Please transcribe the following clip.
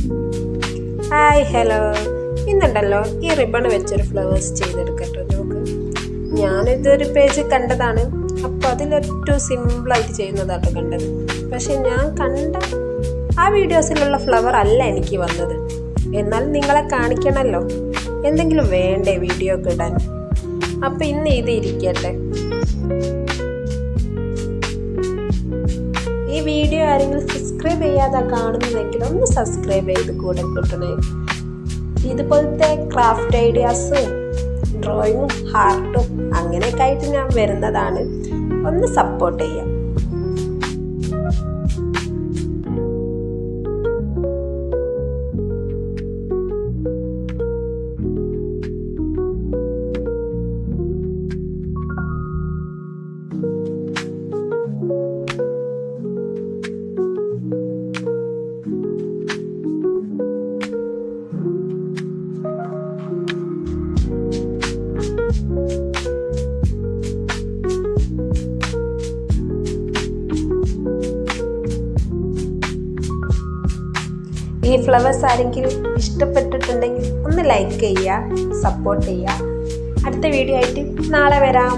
Hi hello, ഇന്നുണ്ടല്ലോ ഈ ribbon വെച്ചൊരു flowers ചെയ്തെടുക്കട്ടോ. നമുക്ക് ഞാനിതൊരു പേജ് കണ്ടതാണ്, അപ്പോൾ അതിലൊരു സിമ്പിളായിട്ട് ചെയ്യുന്നതാട്ടോ കണ്ടത്. പക്ഷെ ഞാൻ കണ്ട ആ വീഡിയോസിലുള്ള ഫ്ലവർ അല്ല എനിക്ക് വന്നത്. എന്നാൽ നിങ്ങളെ കാണിക്കണമല്ലോ, എന്തെങ്കിലും വേണ്ടേ വീഡിയോ ഒക്കെ ഇടാൻ. അപ്പോൾ ഇന്ന് ഇത് ഇരിക്കട്ടെ. ഈ വീഡിയോ ആരെങ്കിലും സബ്സ്ക്രൈബ് ചെയ്യാതെ കാണുന്നതെങ്കിൽ ഒന്ന് സബ്സ്ക്രൈബ് ചെയ്ത് കൂടെ കിട്ടണേ. ഇതുപോലത്തെ ക്രാഫ്റ്റ് ഐഡിയാസും ഡ്രോയിങ്ങും ഹാർട്ടും അങ്ങനെയൊക്കെ ആയിട്ട് ഞാൻ വരുന്നതാണ്. ഒന്ന് സപ്പോർട്ട് ചെയ്യാം. ഈ ഫ്ലവേഴ്സ് ആരെങ്കിലും ഇഷ്ടപ്പെട്ടിട്ടുണ്ടെങ്കിൽ ഒന്ന് ലൈക്ക് ചെയ്യുക, സപ്പോർട്ട് ചെയ്യുക. അടുത്ത വീഡിയോ ആയിട്ട് നാളെ വരാം.